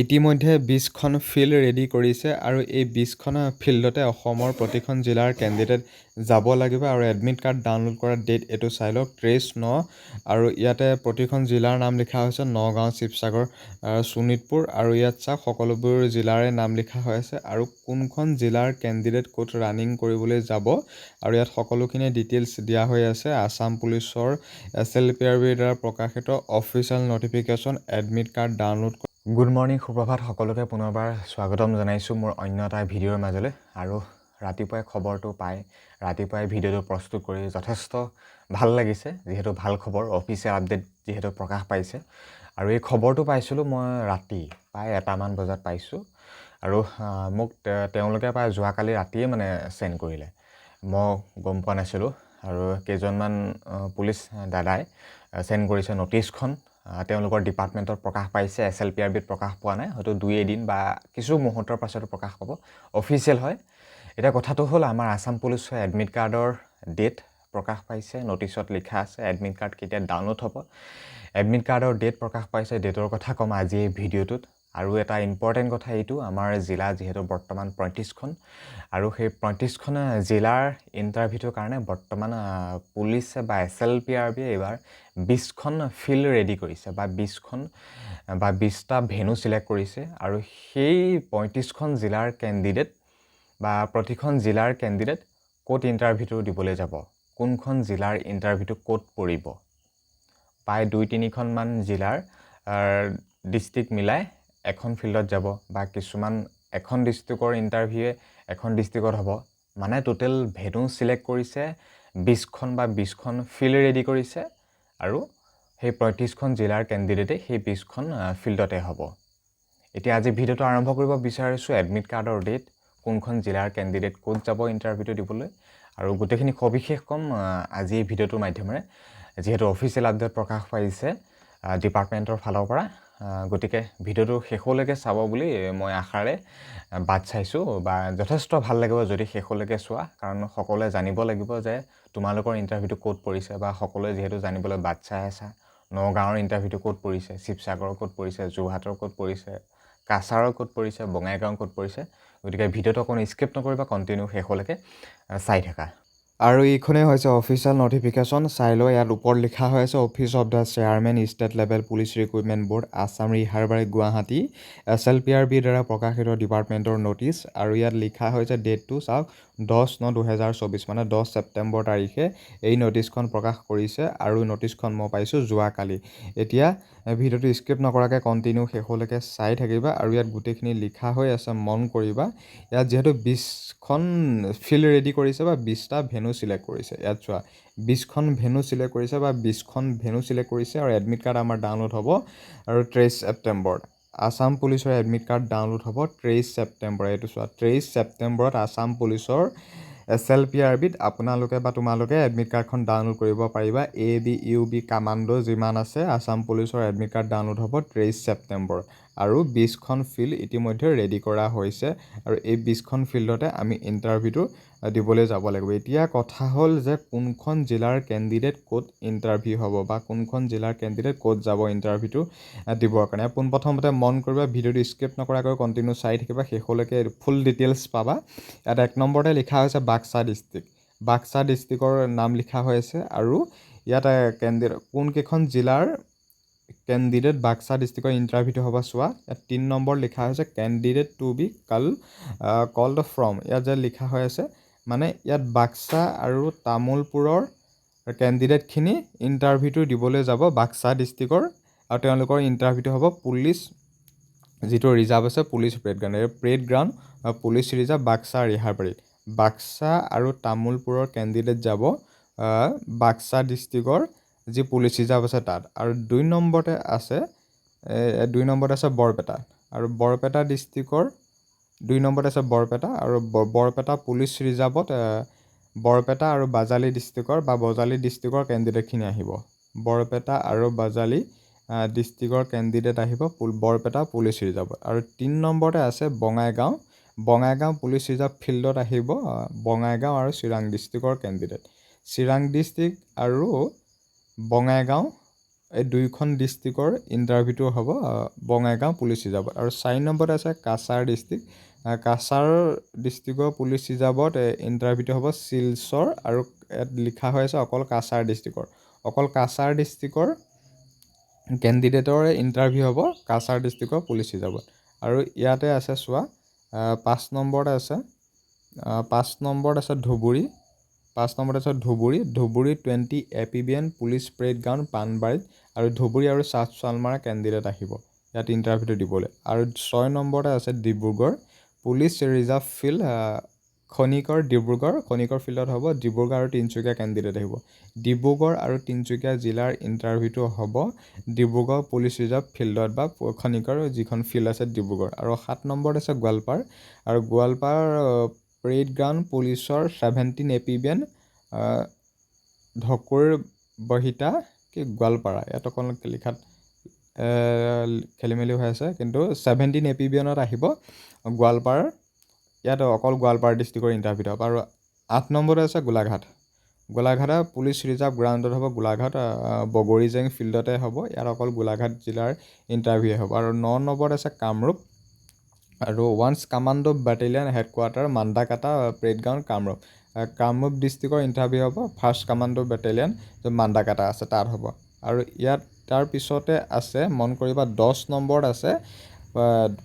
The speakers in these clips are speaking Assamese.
ইতিমধ্যে 20খন ফিল্ড ৰেডি কৰিছে আৰু এই 20খন ফিল্ডতে অসমৰ প্ৰতিখন জিলাৰ কেণ্ডিডেট যাব লাগিব আৰু এডমিট কাৰ্ড ডাউনলোড কৰা ডেট এইটো চাই লওক 23/9 আৰু ইয়াতে প্ৰতিখন জিলাৰ নাম লিখা হৈছে নগাঁও, শিৱসাগৰ, শোণিতপুৰ আৰু ইয়াত চাওক সকলোবোৰ জিলাৰে নাম লিখা হৈ আছে আৰু কোনখন জিলাৰ কেণ্ডিডেট ক'ত ৰানিং কৰিবলৈ যাব আৰু ইয়াত সকলোখিনি ডিটেইলছ দিয়া হৈ আছে। আছাম পুলিচৰ SLPRBৰ দ্বাৰা প্ৰকাশিত official notification admit card download. Good morning, সুপ্ৰভাত, সকলোকে পুনৰবাৰ স্বাগতম জনাইছোঁ মোৰ অন্য এটা ভিডিঅ'ৰ মাজলৈ। আৰু ৰাতিপুৱাই খবৰটো পাই ৰাতিপুৱাই ভিডিঅ'টো প্ৰস্তুত কৰি যথেষ্ট ভাল লাগিছে, যিহেতু ভাল খবৰ, অফিচিয়েল আপডেট যিহেতু প্ৰকাশ পাইছে। আৰু এই খবৰটো পাইছিলোঁ মই ৰাতি প্ৰায় 1টামান বজাত পাইছোঁ আৰু মোক তেওঁলোকে প্ৰায় যোৱাকালি ৰাতিয়ে মানে চেণ্ড কৰিলে, মই গম পোৱা নাছিলোঁ। আৰু কেইজনমান পুলিচ দাদাই চেণ্ড কৰিছে নটিচখন, তেওঁলোকৰ ডিপাৰ্টমেণ্টত প্ৰকাশ পাইছে, SLPRBত প্ৰকাশ পোৱা নাই, হয়তো 2-এদিন বা কিছু মুহূৰ্তৰ পাছতো প্ৰকাশ পাব, অফিচিয়েল হয়। এতিয়া কথাটো হ'ল আমাৰ আছাম পুলিচৰ এডমিট কাৰ্ডৰ ডেট প্ৰকাশ পাইছে, নটিচত লিখা আছে এডমিট কাৰ্ড কেতিয়া ডাউনলোড হ'ব। এডমিট কাৰ্ডৰ ডেট প্ৰকাশ পাইছে, ডেটৰ কথা ক'ম আজি এই ভিডিঅ'টোত। আৰু এটা ইম্পৰ্টেণ্ট কথা এইটো, আমাৰ জিলা যিহেতু বৰ্তমান 35খন আৰু সেই 35খন জিলাৰ ইণ্টাৰভিউটোৰ কাৰণে বৰ্তমান পুলিচে বা SLPRBয়ে এইবাৰ 20খন ফিল্ড ৰেডি কৰিছে বা 20টা ভেনু চিলেক্ট কৰিছে। আৰু সেই 35খন জিলাৰ কেণ্ডিডেট বা প্ৰতিখন জিলাৰ কেণ্ডিডেট ক'ত ইণ্টাৰভিউটো দিবলৈ যাব, কোনখন জিলাৰ ইণ্টাৰভিউটো ক'ত পৰিব, প্ৰায় 2-3খনমান জিলাৰ ডিষ্ট্ৰিক্ট মিলাই এখন ফিল্ডত যাব বা কিছুমান এখন ডিষ্ট্ৰিক্টৰ ইণ্টাৰভিউৱে এখন ডিষ্ট্ৰিক্টত হ'ব। মানে টোটেল ভেনু চিলেক্ট কৰিছে 20খন বা 20খন ফিল্ড ৰেডি কৰিছে আৰু সেই 35খন জিলাৰ কেণ্ডিডেটে সেই 20খন ফিল্ডতে হ'ব। এতিয়া আজি ভিডিঅ'টো আৰম্ভ কৰিব বিচাৰিছোঁ এডমিট কাৰ্ডৰ ডেট, কোনখন জিলাৰ কেণ্ডিডেট ক'ত যাব ইণ্টাৰভিউটো দিবলৈ, আৰু গোটেইখিনি সবিশেষ ক'ম আজি এই ভিডিঅ'টোৰ মাধ্যমেৰে, যিহেতু অফিচিয়েল আপডেট প্ৰকাশ পাইছে ডিপাৰ্টমেণ্টৰ ফালৰ পৰা। গতিকে ভিডিঅ'টো শেষলৈকে চাব বুলি মই আশাৰে বাট চাইছোঁ, বা যথেষ্ট ভাল লাগিব যদি শেষলৈকে চোৱা, কাৰণ সকলোৱে জানিব লাগিব যে তোমালোকৰ ইণ্টাৰভিউটো ক'ত পৰিছে, বা সকলোৱে যিহেতু জানিবলৈ বাট চাই আছা নগাঁৱৰ ইণ্টাৰভিউটো ক'ত পৰিছে, শিৱসাগৰৰ ক'ত পৰিছে, যোৰহাটৰ ক'ত পৰিছে, কাছাৰৰ ক'ত পৰিছে, বঙাইগাঁও ক'ত পৰিছে। গতিকে ভিডিঅ'টো অকণ স্কিপ নকৰিবা, কণ্টিনিউ শেষলৈকে চাই থাকা। আৰু এইখনেই হৈছে অফিচিয়েল নটিফিকেশ্যন, চাই লওঁ। ইয়াত ওপৰত লিখা হৈ আছে office of the chairman state level police recruitment board, Assam, Rehabari, Guwahati, SLPRBৰ দ্বাৰা প্ৰকাশিত ডিপাৰ্টমেণ্টৰ নটিচ। আৰু ইয়াত লিখা হৈছে ডেটটো চাওক 10/9/2024, মানে 10 ছেপ্টেম্বৰ তাৰিখে এই নটিচখন প্ৰকাশ কৰিছে আৰু নটিচখন মই পাইছোঁ যোৱাকালি। এতিয়া ভিডিঅ'টো স্কিপ নকৰাকৈ কণ্টিনিউ শেষলৈকে চাই থাকিবা আৰু ইয়াত গোটেইখিনি লিখা হৈ আছে, মন কৰিবা। ইয়াত যিহেতু 20খন ফিল্ড ৰেডি কৰিছে বা 20টা ভেনু চিলেক্ট কৰিছে, ইয়াত চোৱা 20খন ভেনু চিলেক্ট কৰিছে বা 20খন ভেনু চিলেক্ট কৰিছে আৰু এডমিট কাৰ্ড আমাৰ ডাউনলোড হ'ব আৰু 23 ছেপ্টেম্বৰত। আছাম পুলিচৰ এডমিট কাৰ্ড ডাউনলোড হ'ব 23 ছেপ্টেম্বৰ। এইটো চোৱা 23 ছেপ্টেম্বৰত আছাম পুলিচৰ SLPRBত আপোনালোকে বা তোমালোকে এডমিট কাৰ্ডখন ডাউনলোড কৰিব পাৰিবা। AB, UB কামাণ্ডো যিমান আছে আছাম পুলিচৰ এডমিট কাৰ্ড ডাউনলোড হ'ব 23 ছেপ্টেম্বৰ। আৰু 20খন ফিল্ড ইতিমধ্যে ৰেডি কৰা হৈছে আৰু এই 20খন ফিল্ডতে আমি ইণ্টাৰভিউটো দিবলৈ যাব লাগিব। এতিয়া কথা হ'ল যে কোনখন জিলাৰ কেণ্ডিডেট ক'ত ইণ্টাৰভিউ হ'ব বা কোনখন জিলাৰ কেণ্ডিডেট ক'ত যাব ইণ্টাৰভিউটো দিবৰ কাৰণে। পোনপ্ৰথমতে মন কৰিবা, ভিডিঅ'টো স্কিপ নকৰাকৈ কণ্টিনিউ চাই থাকিবা, শেষলৈকে ফুল ডিটেইলছ পাবা। ইয়াত 1 নম্বৰতে লিখা হৈছে বাক্সা ডিষ্ট্ৰিক্ট, বাক্সা ডিষ্ট্ৰিক্টৰ নাম লিখা হৈ আছে আৰু ইয়াত কেণ্ডিডেট কোনকেইখন জিলাৰ কেণ্ডিডেট বাক্সা ডিষ্ট্ৰিক্টৰ ইণ্টাৰভিউটো হ'ব চোৱা। ইয়াত 3 নম্বৰ লিখা হৈছে candidate to be called from, ইয়াত যে লিখা হৈ আছে মানে ইয়াত বাক্সা আৰু তামোলপুৰৰ কেণ্ডিডেটখিনি ইণ্টাৰভিউটো দিবলৈ যাব বাক্সা ডিষ্ট্ৰিক্টৰ, আৰু তেওঁলোকৰ ইণ্টাৰভিউটো হ'ব পুলিচ যিটো ৰিজাৰ্ভ আছে police parade ground police reserve Baksa ৰিহাৰবাৰীত। বাক্সা আৰু তামোলপুৰৰ কেণ্ডিডেট যাব বাক্সা ডিষ্ট্ৰিক্টৰ যি পুলিচ ৰিজাৰ্ভ আছে তাত। আৰু 2 নম্বৰতে আছে বৰপেটা, আৰু বৰপেটা ডিষ্ট্ৰিক্টৰ 2 নম্বৰত আছে বৰপেটা, আৰু বৰপেটা পুলিচ ৰিজাৰ্ভত বৰপেটা আৰু বাজালি ডিষ্ট্ৰিক্টৰ বা বজালি ডিষ্ট্ৰিক্টৰ কেণ্ডিডেটখিনি আহিব। বৰপেটা আৰু বাজালি ডিষ্ট্ৰিক্টৰ কেণ্ডিডেট আহিব বৰপেটা পুলিচ ৰিজাৰ্ভত। আৰু 3 নম্বৰতে আছে বঙাইগাঁও পুলিচ ৰিজাৰ্ভ ফিল্ডত আহিব বঙাইগাঁও আৰু চিৰাং ডিষ্ট্ৰিক্টৰ কেণ্ডিডেট। চিৰাং ডিষ্ট্ৰিক্ট আৰু বঙাইগাঁও এই দুইখন ডিষ্ট্ৰিক্টৰ ইণ্টাৰভিউটো হ'ব বঙাইগাঁও পুলিচ ৰিজাৰ্ভত। আৰু 4 নম্বৰত আছে কাছাৰ ডিষ্ট্ৰিক্ট। কাছাৰ ডিষ্ট্ৰিক্টৰ পুলিচ ৰিজাৰ্ভত ইণ্টাৰভিউটো হ'ব শিলচৰ, আৰু ইয়াত লিখা হৈ আছে অকল কাছাৰ ডিষ্ট্ৰিক্টৰ। অকল কাছাৰ ডিষ্ট্ৰিক্টৰ কেণ্ডিডেটৰ ইণ্টাৰভিউ হ'ব কাছাৰ ডিষ্ট্ৰিক্টৰ পুলিচ ৰিজাৰ্ভত। আৰু ইয়াতে আছে চোৱা 5 নম্বৰত আছে 5 নম্বৰত আছে ধুবুৰী। 5 নম্বৰত আছে Dhubri 20 APBN police parade ground পাণবাৰীত, আৰু ধুবুৰী আৰু চাউথ চালমাৰা কেণ্ডিডেট আহিব ইয়াত ইণ্টাৰভিউটো দিবলৈ। আৰু 6 নম্বৰতে আছে ডিব্ৰুগড় পুলিচ ৰিজাৰ্ভ ফিল্ড খনিকৰ ফিল্ডত হ'ব ডিব্ৰুগড় আৰু তিনিচুকীয়া কেণ্ডিডেট আহিব। ডিব্ৰুগড় আৰু তিনিচুকীয়া জিলাৰ ইণ্টাৰভিউটো হ'ব ডিব্ৰুগড় পুলিচ ৰিজাৰ্ভ ফিল্ডত বা খনিকৰ যিখন ফিল্ড আছে ডিব্ৰুগড়। আৰু 7 নম্বৰত আছে গোৱালপাৰ, আৰু গোৱালপাৰ পেৰেড গ্ৰাউণ্ড পুলিচৰ 17 APBN ঢকুৰ বহিতা গোৱালপাৰা। ইয়াত অকণ লিখাত খেলি মেলি হৈ আছে, কিন্তু 17 APBNত আহিব গোৱালপাৰ। ইয়াত অকল গোৱালপাৰ ডিষ্ট্ৰিক্টৰ ইণ্টাৰভিউ হ'ব। আৰু 8 নম্বৰত আছে গোলাঘাট পুলিচ ৰিজাৰ্ভ গ্ৰাউণ্ডত হ'ব গোলাঘাট বগৰীজেং ফিল্ডতে হ'ব। ইয়াত অকল গোলাঘাট জিলাৰ ইণ্টাৰভিউ হ'ব। আৰু 9 নম্বৰত আছে কামৰূপ, আৰু 1 commando battalion headquarter Mandakata parade ground Kamrup ডিষ্ট্ৰিক্টৰ ইণ্টাৰভিউ হ'ব 1st কামাণ্ডো বেটেলিয়ান মান্দাকাটা আছে তাত হ'ব। আৰু ইয়াত তাৰ পিছতে আছে মন কৰিবা 10 নম্বৰত আছে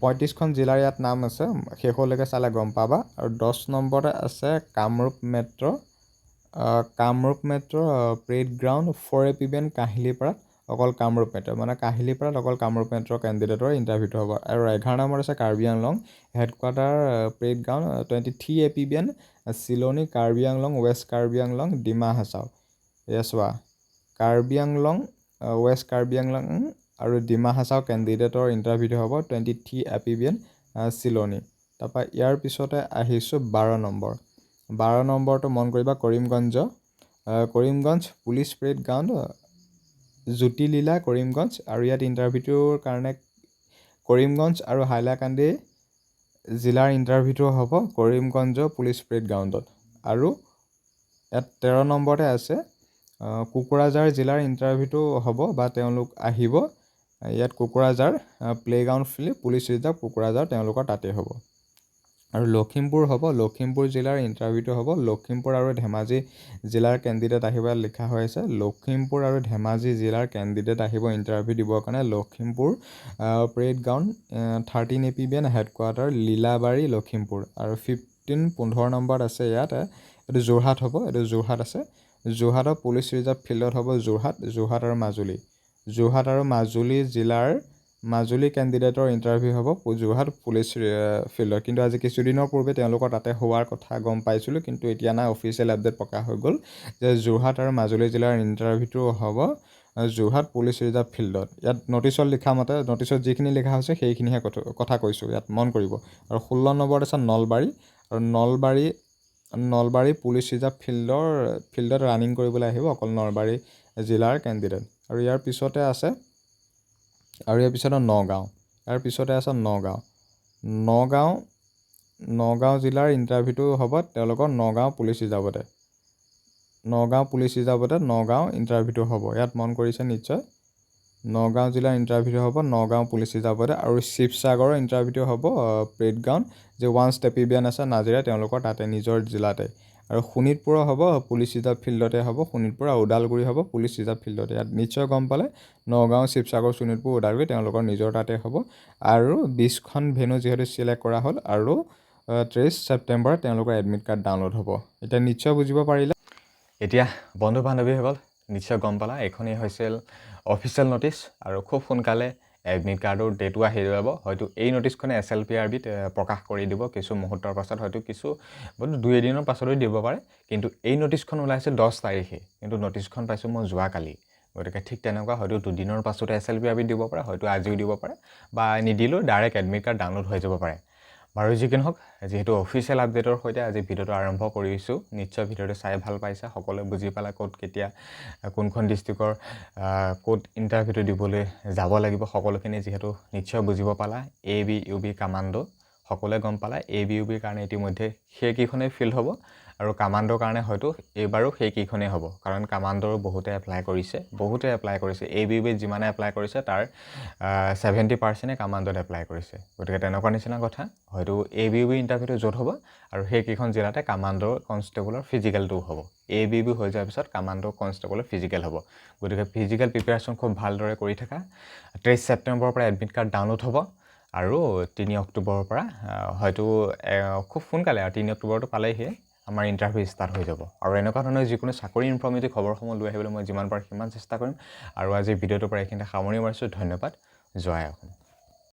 35খন জিলাৰ ইয়াত নাম আছে, শেষলৈকে চালে গম পাবা। আৰু 10 নম্বৰত আছে Kamrup metro' parade ground 4 APBN কাহিলীপাৰাত অকল কামৰূপ মেট্ৰ', মানে কাহিলীপাৰাত অকল কামৰূপ মেট্ৰ' কেণ্ডিডেটৰ ইণ্টাৰভিউটো হ'ব। আৰু 11 নম্বৰত আছে Karbi Anglong headquarter parade ground 23 APBN চিলনী কাৰ্বি আংলং ৱেষ্ট কাৰ্বি আংলং ডিমা হাছাও। এয়া চোৱা কাৰ্বি আংলং ৱেষ্ট কাৰ্বি আংলং আৰু ডিমা হাছাও কেণ্ডিডেটৰ ইণ্টাৰভিউটো হ'ব 23 APBN চিলনী। তাৰপৰা ইয়াৰ পিছতে আহিছোঁ 12 নম্বৰটো মন কৰিবা Karimganj police parade ground Jyotilila Karimganj. আৰু ইয়াত ইণ্টাৰভিউটোৰ কাৰণে কৰিমগঞ্জ আৰু হাইলাকান্দি জিলাৰ ইণ্টাৰভিউটো হ'ব কৰিমগঞ্জ পুলিচ পেৰেড গ্ৰাউণ্ডত। আৰু ইয়াত 13 নম্বৰতে আছে কোকৰাঝাৰ জিলাৰ ইণ্টাৰভিউটো হ'ব বা তেওঁলোক আহিব ইয়াত Kokrajhar playground field police reserve Kokrajhar তেওঁলোকৰ তাতে হ'ব। আৰু লখিমপুৰ জিলাৰ ইণ্টাৰভিউটো হ'ব লখিমপুৰ আৰু ধেমাজি জিলাৰ কেণ্ডিডেট আহিব। ইয়াত লিখা হৈ আছে লখিমপুৰ আৰু ধেমাজি জিলাৰ কেণ্ডিডেট আহিব ইণ্টাৰভিউ দিবৰ কাৰণে Lakhimpur parade ground 13 APBN headquarter Lilabari Lakhimpur. আৰু 15 নম্বৰত আছে ইয়াত এইটো যোৰহাট হ'ব, যোৰহাট আছে যোৰহাটৰ পুলিচ ৰিজাৰ্ভ ফিল্ডত হ'ব যোৰহাট আৰু মাজুলী জিলাৰ কেণ্ডিডেটৰ ইণ্টাৰভিউ হ'ব যোৰহাট পুলিচ ফিল্ডত। কিন্তু আজি কিছুদিনৰ পূৰ্বে তেওঁলোকৰ তাতে হোৱাৰ কথা গম পাইছিলোঁ, কিন্তু এতিয়া নাই, অফিচিয়েল আপডেট প্ৰকাশ হৈ গ'ল যে যোৰহাট আৰু মাজুলী জিলাৰ ইণ্টাৰভিউটো হ'ব যোৰহাট পুলিচ ৰিজাৰ্ভ ফিল্ডত। ইয়াত নটিচত যিখিনি লিখা হৈছে সেইখিনিহে কথা কৈছোঁ, ইয়াত মন কৰিব। আৰু 16 নম্বৰত আছে নলবাৰী, আৰু নলবাৰী পুলিচ ৰিজাৰ্ভ ফিল্ডত ৰানিং কৰিবলৈ আহিব অকল নলবাৰী জিলাৰ কেণ্ডিডেট। আৰু ইয়াৰ পিছতে আছে নগাঁও জিলাৰ ইণ্টাৰভিউটো হ'ব তেওঁলোকৰ নগাঁও পুলিচ ৰিজাৰ্ভতে নগাঁও ইণ্টাৰভিউটো হ'ব। ইয়াত মন কৰিছে নিশ্চয়, নগাঁও জিলাৰ ইণ্টাৰভিউটো হ'ব নগাঁও পুলিচ ৰিজাৰ্ভতে। আৰু শিৱসাগৰৰ ইণ্টাৰভিউটো হ'ব পেৰেড গ্ৰাউণ্ড যে 1 APBN আছে নাজিৰা তেওঁলোকৰ তাতে নিজৰ জিলাতে। আৰু শোণিতপুৰৰ হ'ব পুলিচ ৰিজাৰ্ভ ফিল্ডতে হ'ব, শোণিতপুৰ আৰু ওদালগুৰি হ'ব পুলিচ ৰিজাৰ্ভ ফিল্ডতে। ইয়াত নিশ্চয় গম পালে নগাঁও শিৱসাগৰ শোণিতপুৰ ওদালগুৰি তেওঁলোকৰ নিজৰ তাতে হ'ব। আৰু 20খন ভেনু যিহেতু চিলেক্ট কৰা হ'ল, আৰু 23 ছেপ্টেম্বৰত তেওঁলোকৰ এডমিট কাৰ্ড ডাউনলোড হ'ব। এতিয়া নিশ্চয় বুজিব পাৰিলে। এতিয়া বন্ধু বান্ধৱীসকল নিশ্চয় গম পালা, এইখনেই হৈছিল অফিচিয়েল নটিচ। আৰু খুব সোনকালে এডমিট কাৰ্ডৰ ডেটো আহি যাব। হয়তো এই নটিচখনে SLPRBত প্ৰকাশ কৰি দিব কিছু মুহূৰ্তৰ পাছত, হয়তো 2-এদিনৰ পাছতো দিব পাৰে। কিন্তু এই নটিচখন ওলাইছে 10 তাৰিখে, কিন্তু নটিচখন পাইছোঁ মই যোৱাকালি। গতিকে ঠিক তেনেকুৱা হয়তো 2 দিনৰ পাছতে SLPRBত দিব পাৰে, হয়তো আজিও দিব পাৰে, বা নিদিলেও ডাইৰেক্ট এডমিট কাৰ্ড ডাউনলোড হৈ যাব পাৰে। বাৰু যি কি নহওক, যিহেতু অফিচিয়েল আপডেটৰ সৈতে আজি ভিডিঅ'টো আৰম্ভ কৰিছোঁ, নিশ্চয় ভিডিঅ'টো চাই ভাল পাইছে, সকলোৱে বুজি পালা ক'ত কেতিয়া কোনখন ডিষ্ট্ৰিক্টৰ ক'ত ইণ্টাৰভিউটো দিবলৈ যাব লাগিব, সকলোখিনি যিহেতু নিশ্চয় বুজিব পালা। AB UB কামাণ্ডো সকলোৱে গম পালে ABUBৰ কাৰণে ইতিমধ্যে সেইকেইখনেই ফিল্ড হ'ব আৰু কামাণ্ডৰ কাৰণে হয়তো এইবাৰো সেইকেইখনেই হ'ব কাৰণ কামাণ্ডৰো বহুতে এপ্লাই কৰিছে ABUBত যিমানে এপ্লাই কৰিছে তাৰ 70%ে কামাণ্ডত এপ্লাই কৰিছে গতিকে তেনেকুৱা নিচিনা কথা হয়তো ABUB ইণ্টাৰভিউটো য'ত হ'ব আৰু সেইকেইখন জিলাতে কামাণ্ডৰ কনষ্টেবলৰ ফিজিকেলটো হ'ব ABUB হৈ যোৱাৰ পিছত কামাণ্ডৰ কনষ্টেবলৰ ফিজিকেল হ'ব গতিকে ফিজিকেল প্ৰিপেৰেশ্যন খুব ভালদৰে কৰি থাকা 23 ছেপ্টেম্বৰৰ পৰা এডমিট কাৰ্ড ডাউনলোড হ'ব আৰু 3 অক্টোবৰৰ পৰা হয়তো খুব সোনকালে আৰু 3 অক্টোবৰটো পালেহে আমাৰ ইণ্টাৰভিউ ষ্টাৰ্ট হৈ যাব আৰু এনেকুৱা ধৰণৰ যিকোনো চাকৰি ইনফৰ্মেটিভ খবৰসমূহ লৈ আহিবলৈ মই যিমান পাৰোঁ সিমান চেষ্টা কৰিম আৰু আজি ভিডিঅ'টোৰ পৰা এইখিনিতে সামৰণি মাৰিছোঁ ধন্যবাদ জয় অসম